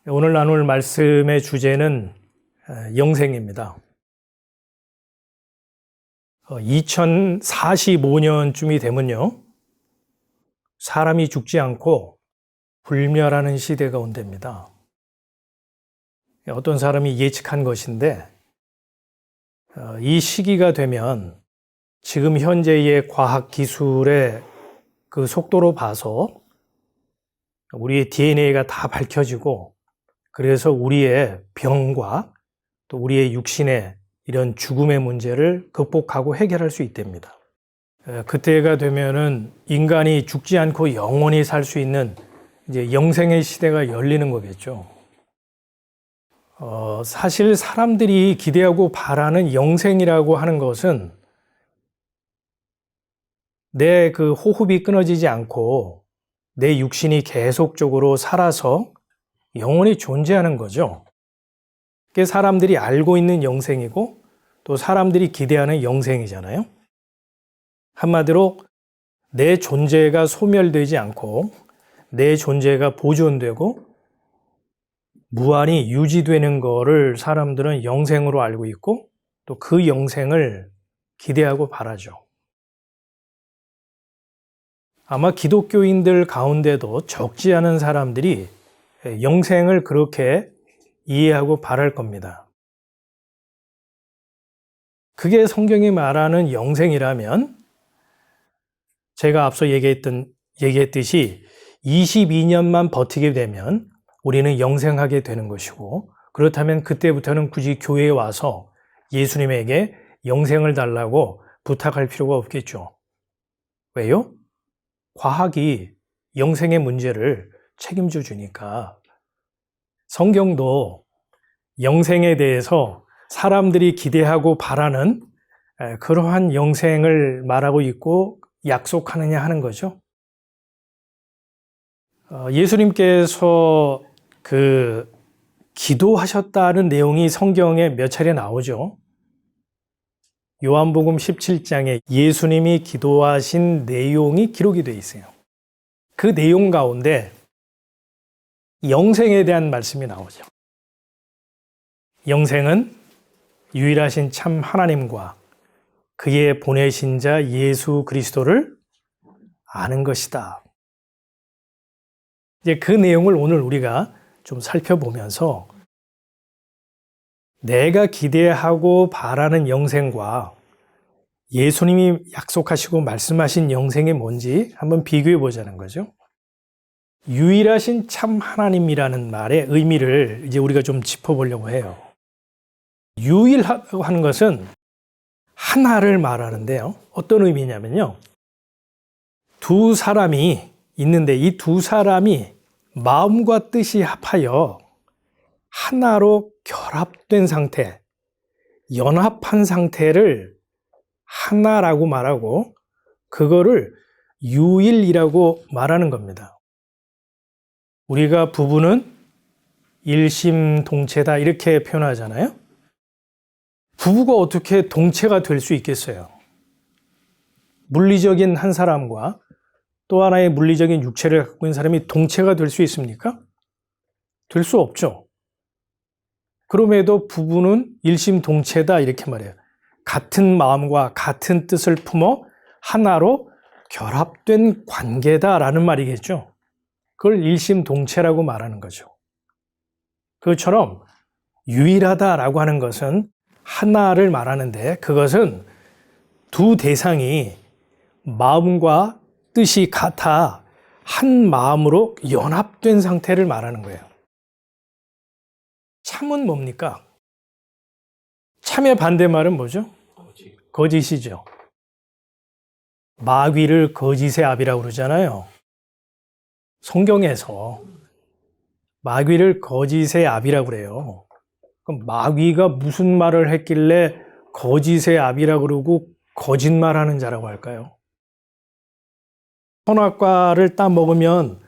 오늘 나눌 말씀의 주제는 영생입니다. 2045년쯤이 되면요, 사람이 죽지 않고 불멸하는 시대가 온답니다. 어떤 사람이 예측한 것인데, 이 시기가 되면 지금 현재의 과학 기술의 그 속도로 봐서 우리의 DNA가 다 밝혀지고, 그래서 우리의 병과 또 우리의 육신의 이런 죽음의 문제를 극복하고 해결할 수 있답니다. 그때가 되면은 인간이 죽지 않고 영원히 살 수 있는 이제 영생의 시대가 열리는 거겠죠. 사실 사람들이 기대하고 바라는 영생이라고 하는 것은 내 그 호흡이 끊어지지 않고 내 육신이 계속적으로 살아서 영원히 존재하는 거죠. 그게 사람들이 알고 있는 영생이고 또 사람들이 기대하는 영생이잖아요. 한마디로 내 존재가 소멸되지 않고 내 존재가 보존되고 무한히 유지되는 거를 사람들은 영생으로 알고 있고 또 그 영생을 기대하고 바라죠. 아마 기독교인들 가운데도 적지 않은 사람들이 영생을 그렇게 이해하고 바랄 겁니다. 그게 성경이 말하는 영생이라면 제가 앞서 얘기했듯이 22년만 버티게 되면 우리는 영생하게 되는 것이고, 그렇다면 그때부터는 굳이 교회에 와서 예수님에게 영생을 달라고 부탁할 필요가 없겠죠. 왜요? 과학이 영생의 문제를 책임져 주니까. 성경도 영생에 대해서 사람들이 기대하고 바라는 그러한 영생을 말하고 있고 약속하느냐 하는 거죠. 예수님께서 기도하셨다는 내용이 성경에 몇 차례 나오죠. 요한복음 17장에 예수님이 기도하신 내용이 기록이 되어 있어요. 그 내용 가운데 영생에 대한 말씀이 나오죠. 영생은 유일하신 참 하나님과 그의 보내신 자 예수 그리스도를 아는 것이다. 이제 그 내용을 오늘 우리가 좀 살펴보면서 내가 기대하고 바라는 영생과 예수님이 약속하시고 말씀하신 영생이 뭔지 한번 비교해 보자는 거죠. 유일하신 참 하나님이라는 말의 의미를 이제 우리가 좀 짚어보려고 해요. 유일하다고 하는 것은 하나를 말하는데요. 어떤 의미냐면요. 두 사람이 있는데 이 두 사람이 마음과 뜻이 합하여 하나로 결합된 상태, 연합한 상태를 하나라고 말하고 그거를 유일이라고 말하는 겁니다. 우리가 부부는 일심동체다 이렇게 표현하잖아요. 부부가 어떻게 동체가 될 수 있겠어요? 물리적인 한 사람과 또 하나의 물리적인 육체를 갖고 있는 사람이 동체가 될 수 있습니까? 될 수 없죠. 그럼에도 부부는 일심동체다 이렇게 말해요. 같은 마음과 같은 뜻을 품어 하나로 결합된 관계다라는 말이겠죠. 그걸 일심동체라고 말하는 거죠. 그것처럼 유일하다라고 하는 것은 하나를 말하는데 그것은 두 대상이 마음과 뜻이 같아 한 마음으로 연합된 상태를 말하는 거예요. 참은 뭡니까? 참의 반대말은 뭐죠? 거짓이죠. 마귀를 거짓의 아비라고 그러잖아요. 성경에서 마귀를 거짓의 아비라고 그래요. 그럼 마귀가 무슨 말을 했길래 거짓의 아비라고 그러고 거짓말하는 자라고 할까요? 선악과를 따먹으면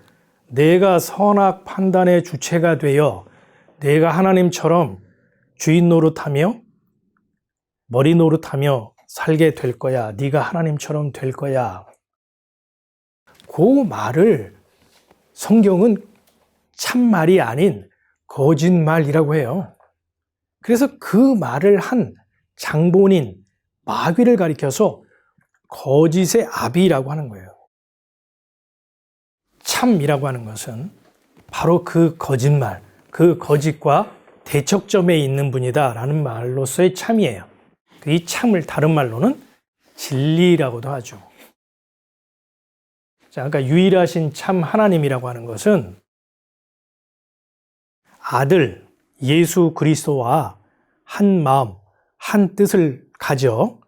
내가 선악 판단의 주체가 되어 내가 하나님처럼 주인 노릇하며 머리 노릇하며 살게 될 거야. 네가 하나님처럼 될 거야. 그 말을 성경은 참말이 아닌 거짓말이라고 해요. 그래서 그 말을 한 장본인 마귀를 가리켜서 거짓의 아비라고 하는 거예요. 참이라고 하는 것은 바로 그 거짓말, 그 거짓과 대척점에 있는 분이다라는 말로서의 참이에요. 이 참을 다른 말로는 진리라고도 하죠. 자, 그러니까 유일하신 참 하나님이라고 하는 것은 아들 예수 그리스도와 한 마음, 한 뜻을 가져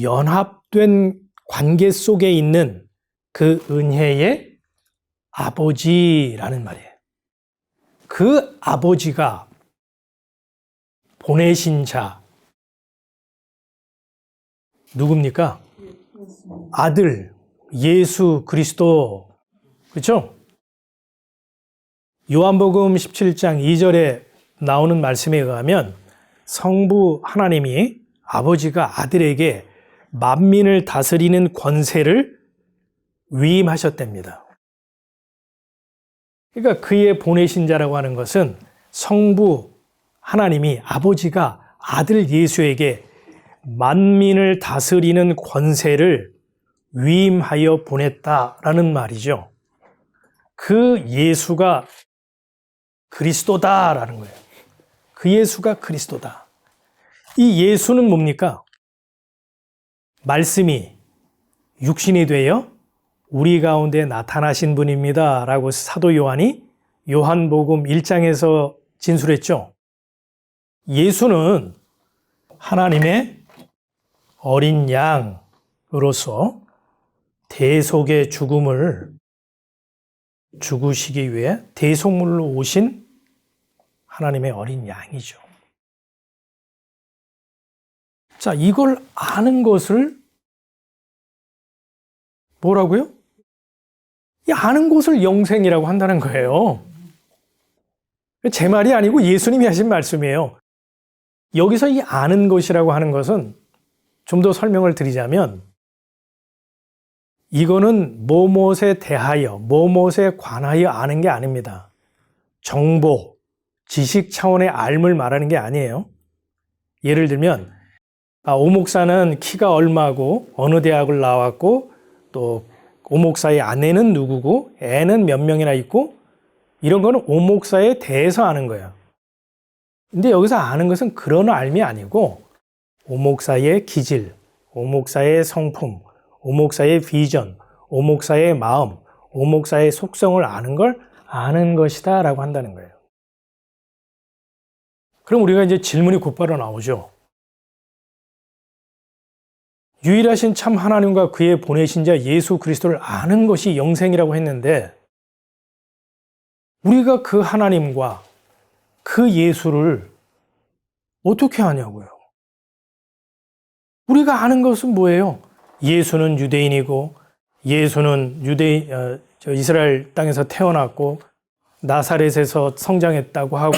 연합된 관계 속에 있는 그 은혜의 아버지라는 말이에요. 그 아버지가 보내신 자 누굽니까? 아들 예수 그리스도. 그렇죠? 요한복음 17장 2절에 나오는 말씀에 의하면 성부 하나님이 아버지가 아들에게 만민을 다스리는 권세를 위임하셨답니다. 그러니까 그의 보내신 자라고 하는 것은 성부 하나님이 아버지가 아들 예수에게 만민을 다스리는 권세를 위임하여 보냈다라는 말이죠. 그 예수가 그리스도다라는 거예요. 그 예수가 그리스도다. 이 예수는 뭡니까? 말씀이 육신이 되어 우리 가운데 나타나신 분입니다. 라고 사도 요한이 요한복음 1장에서 진술했죠. 예수는 하나님의 어린 양으로서 대속의 죽음을 죽으시기 위해 대속물로 오신 하나님의 어린 양이죠. 자, 이걸 아는 것을 뭐라고요? 이 아는 것을 영생이라고 한다는 거예요. 제 말이 아니고 예수님이 하신 말씀이에요. 여기서 이 아는 것이라고 하는 것은 좀 더 설명을 드리자면 이거는 뭐뭇에 대하여, 뭐뭇에 관하여 아는 게 아닙니다. 정보, 지식 차원의 알을 말하는 게 아니에요. 예를 들면 오 목사는 키가 얼마고 어느 대학을 나왔고 또 오 목사의 아내는 누구고 애는 몇 명이나 있고 이런 거는 오 목사에 대해서 아는 거예요. 근데 여기서 아는 것은 그런 알미 아니고 오 목사의 기질, 오 목사의 성품, 오 목사의 비전, 오 목사의 마음, 오 목사의 속성을 아는 걸 아는 것이다 라고 한다는 거예요. 그럼 우리가 이제 질문이 곧바로 나오죠. 유일하신 참 하나님과 그의 보내신 자 예수 그리스도를 아는 것이 영생이라고 했는데 우리가 그 하나님과 그 예수를 어떻게 아냐고요? 우리가 아는 것은 뭐예요? 예수는 유대인이고 예수는 이스라엘 땅에서 태어났고 나사렛에서 성장했다고 하고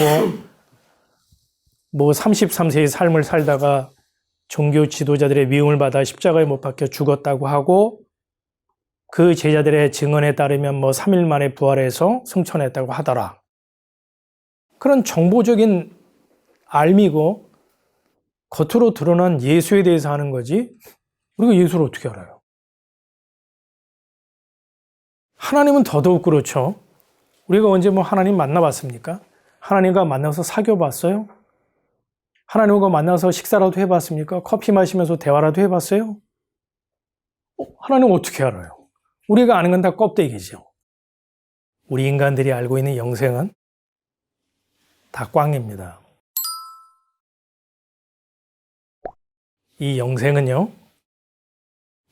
뭐 33세의 삶을 살다가 종교 지도자들의 미움을 받아 십자가에 못 박혀 죽었다고 하고 그 제자들의 증언에 따르면 뭐 3일 만에 부활해서 승천했다고 하더라. 그런 정보적인 알미고 겉으로 드러난 예수에 대해서 하는 거지 우리가 예수를 어떻게 알아요? 하나님은 더더욱 그렇죠. 우리가 언제 뭐 하나님 만나봤습니까? 하나님과 만나서 사귀어봤어요? 하나님과 만나서 식사라도 해봤습니까? 커피 마시면서 대화라도 해봤어요? 하나님 어떻게 알아요? 우리가 아는 건 다 껍데기죠. 우리 인간들이 알고 있는 영생은 다 꽝입니다. 이 영생은요,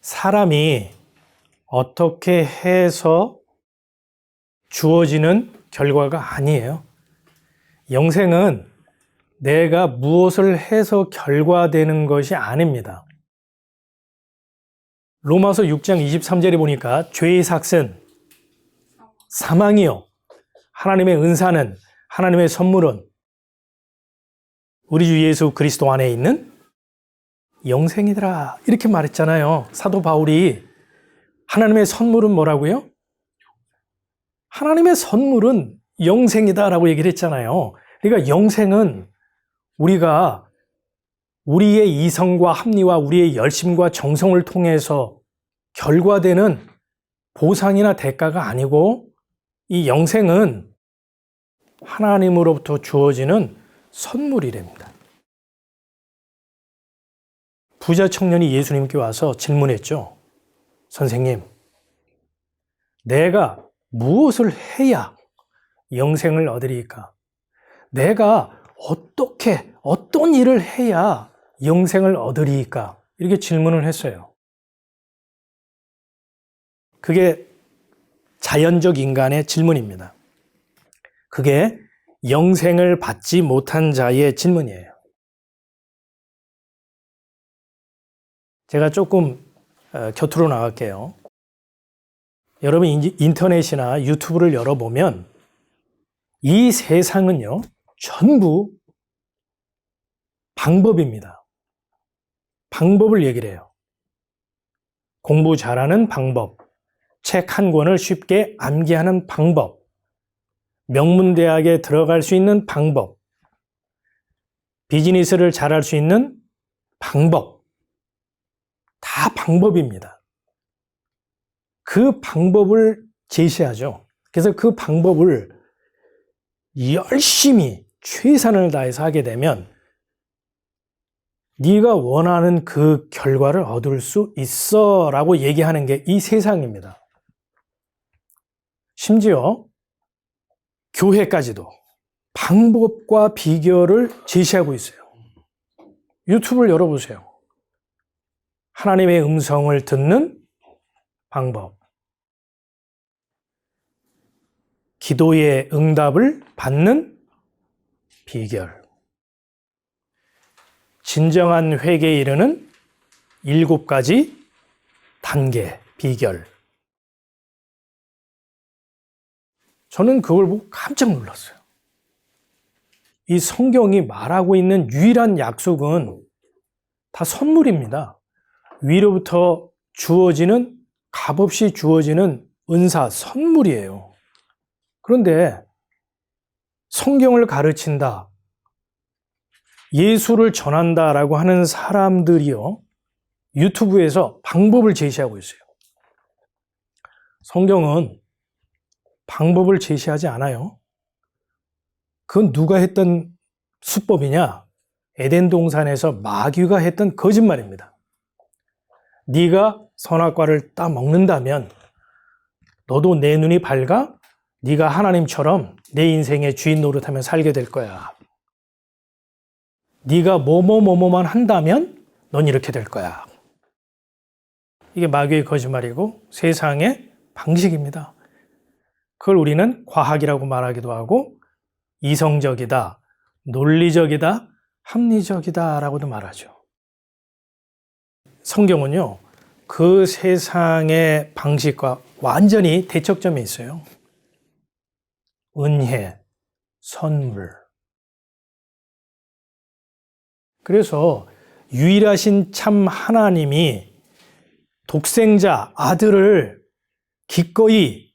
사람이 어떻게 해서 주어지는 결과가 아니에요. 영생은 내가 무엇을 해서 결과되는 것이 아닙니다. 로마서 6장 23절에 보니까 죄의 삭은 사망이요. 하나님의 은사는, 하나님의 선물은 우리 주 예수 그리스도 안에 있는 영생이더라. 이렇게 말했잖아요. 사도 바울이. 하나님의 선물은 뭐라고요? 하나님의 선물은 영생이다라고 얘기를 했잖아요. 그러니까 영생은 우리가 우리의 이성과 합리와 우리의 열심과 정성을 통해서 결과되는 보상이나 대가가 아니고, 이 영생은 하나님으로부터 주어지는 선물이랍니다. 부자 청년이 예수님께 와서 질문했죠. 선생님, 내가 무엇을 해야 영생을 얻으리까? 내가 어떤 일을 해야 영생을 얻으리까? 이렇게 질문을 했어요. 그게 자연적 인간의 질문입니다. 그게 영생을 받지 못한 자의 질문이에요. 제가 조금 곁으로 나갈게요. 여러분 인터넷이나 유튜브를 열어보면 이 세상은요, 전부 방법입니다. 방법을 얘기를 해요. 공부 잘하는 방법, 책 한 권을 쉽게 암기하는 방법, 명문대학에 들어갈 수 있는 방법, 비즈니스를 잘할 수 있는 방법, 다 방법입니다. 그 방법을 제시하죠. 그래서 그 방법을 열심히 최선을 다해서 하게 되면 네가 원하는 그 결과를 얻을 수 있어 라고 얘기하는 게 이 세상입니다. 심지어 교회까지도 방법과 비결을 제시하고 있어요. 유튜브를 열어보세요. 하나님의 음성을 듣는 방법, 기도의 응답을 받는 비결, 진정한 회개에 이르는 7가지 단계, 비결. 저는 그걸 보고 깜짝 놀랐어요. 이 성경이 말하고 있는 유일한 약속은 다 선물입니다. 위로부터 주어지는, 값없이 주어지는 은사, 선물이에요. 그런데 성경을 가르친다, 예수를 전한다라고 하는 사람들이요, 유튜브에서 방법을 제시하고 있어요. 성경은 방법을 제시하지 않아요. 그건 누가 했던 수법이냐? 에덴 동산에서 마귀가 했던 거짓말입니다. 네가 선악과를 따 먹는다면 너도 내 눈이 밝아 네가 하나님처럼 내 인생의 주인 노릇하며 살게 될 거야. 네가 뭐뭐뭐뭐만 한다면 넌 이렇게 될 거야. 이게 마귀의 거짓말이고 세상의 방식입니다. 그걸 우리는 과학이라고 말하기도 하고 이성적이다, 논리적이다, 합리적이다 라고도 말하죠. 성경은요, 그 세상의 방식과 완전히 대척점에 있어요. 은혜, 선물. 그래서 유일하신 참 하나님이 독생자 아들을 기꺼이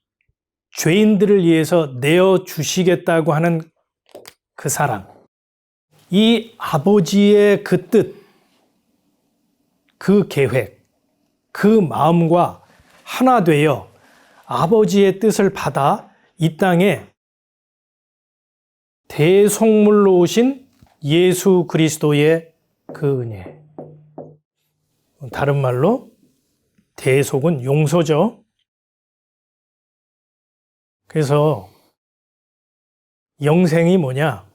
죄인들을 위해서 내어주시겠다고 하는 그 사랑, 이 아버지의 그 뜻, 그 계획, 그 마음과 하나 되어 아버지의 뜻을 받아 이 땅에 대속물로 오신 예수 그리스도의 그 은혜. 다른 말로 대속은 용서죠. 그래서 영생이 뭐냐?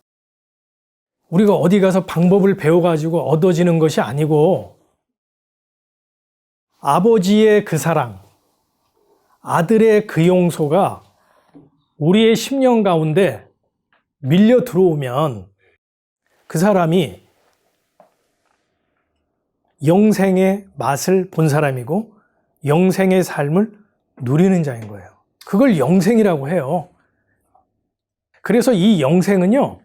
우리가 어디 가서 방법을 배워가지고 얻어지는 것이 아니고 아버지의 그 사랑, 아들의 그 용서가 우리의 심령 가운데 밀려 들어오면 그 사람이 영생의 맛을 본 사람이고 영생의 삶을 누리는 자인 거예요. 그걸 영생이라고 해요. 그래서 이 영생은요,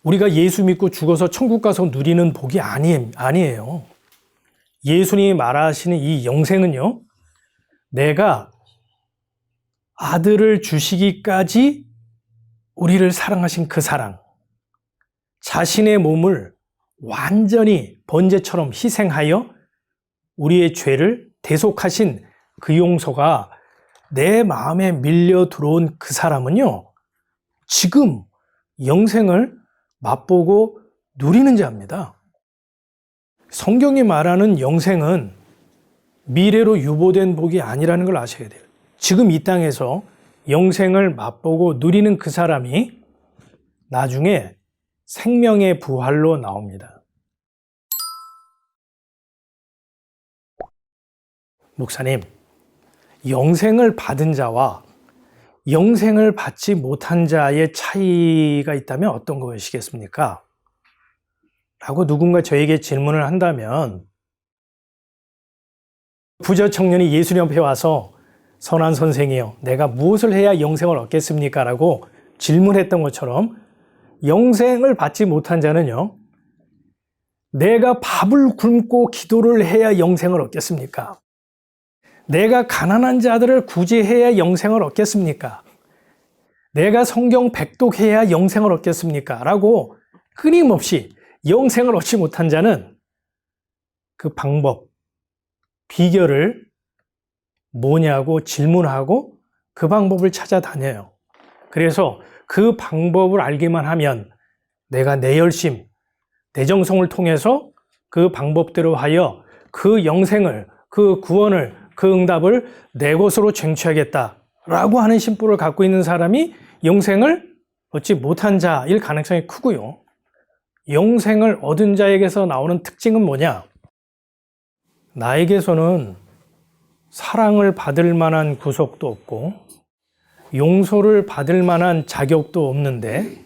우리가 예수 믿고 죽어서 천국 가서 누리는 복이 아니에요. 예수님이 말하시는 이 영생은요, 내가 아들을 주시기까지 우리를 사랑하신 그 사랑, 자신의 몸을 완전히 번제처럼 희생하여 우리의 죄를 대속하신 그 용서가 내 마음에 밀려 들어온 그 사람은요, 지금 영생을 맛보고 누리는 자입니다. 성경이 말하는 영생은 미래로 유보된 복이 아니라는 걸 아셔야 돼요. 지금 이 땅에서 영생을 맛보고 누리는 그 사람이 나중에 생명의 부활로 나옵니다. 목사님, 영생을 받은 자와 영생을 받지 못한 자의 차이가 있다면 어떤 것이겠습니까? 라고 누군가 저에게 질문을 한다면 부자 청년이 예수님 앞에 와서 선한 선생이여, 내가 무엇을 해야 영생을 얻겠습니까? 라고 질문했던 것처럼 영생을 받지 못한 자는요, 내가 밥을 굶고 기도를 해야 영생을 얻겠습니까? 내가 가난한 자들을 구제해야 영생을 얻겠습니까? 내가 성경 백독해야 영생을 얻겠습니까? 라고 끊임없이 영생을 얻지 못한 자는 그 방법, 비결을 뭐냐고 질문하고 그 방법을 찾아다녀요. 그래서 그 방법을 알기만 하면 내가 내 열심, 내 정성을 통해서 그 방법대로 하여 그 영생을, 그 구원을, 그 응답을 내 것으로 쟁취하겠다라고 하는 심보를 갖고 있는 사람이 영생을 얻지 못한 자일 가능성이 크고요. 영생을 얻은 자에게서 나오는 특징은 뭐냐? 나에게서는 사랑을 받을 만한 구속도 없고 용서를 받을 만한 자격도 없는데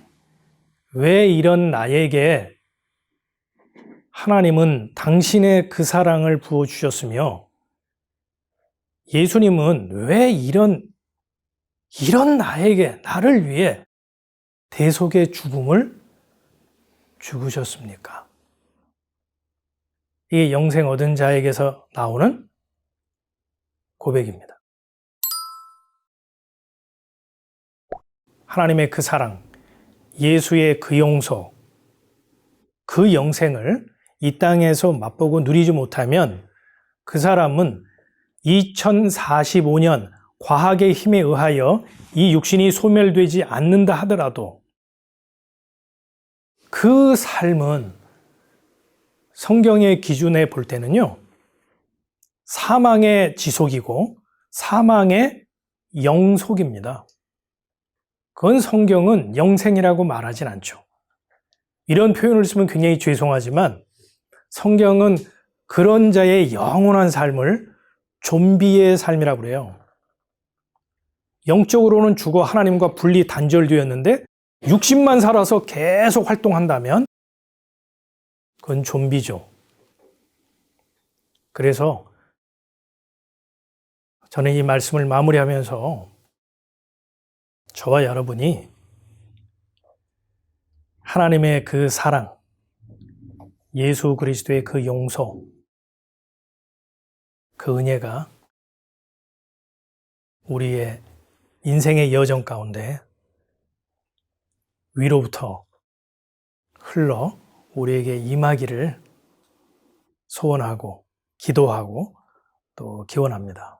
왜 이런 나에게 하나님은 당신의 그 사랑을 부어주셨으며 예수님은 왜 이런 나에게, 나를 위해 대속의 죽음을 죽으셨습니까? 이게 영생 얻은 자에게서 나오는 고백입니다. 하나님의 그 사랑, 예수의 그 용서, 그 영생을 이 땅에서 맛보고 누리지 못하면 그 사람은 2045년 과학의 힘에 의하여 이 육신이 소멸되지 않는다 하더라도 그 삶은 성경의 기준에 볼 때는요, 사망의 지속이고 사망의 영속입니다. 그건 성경은 영생이라고 말하진 않죠. 이런 표현을 쓰면 굉장히 죄송하지만 성경은 그런 자의 영원한 삶을 좀비의 삶이라고 그래요. 영적으로는 죽어 하나님과 분리 단절되었는데 육신만 살아서 계속 활동한다면 그건 좀비죠. 그래서 저는 이 말씀을 마무리하면서 저와 여러분이 하나님의 그 사랑, 예수 그리스도의 그 용서, 그 은혜가 우리의 인생의 여정 가운데 위로부터 흘러 우리에게 임하기를 소원하고 기도하고 또 기원합니다.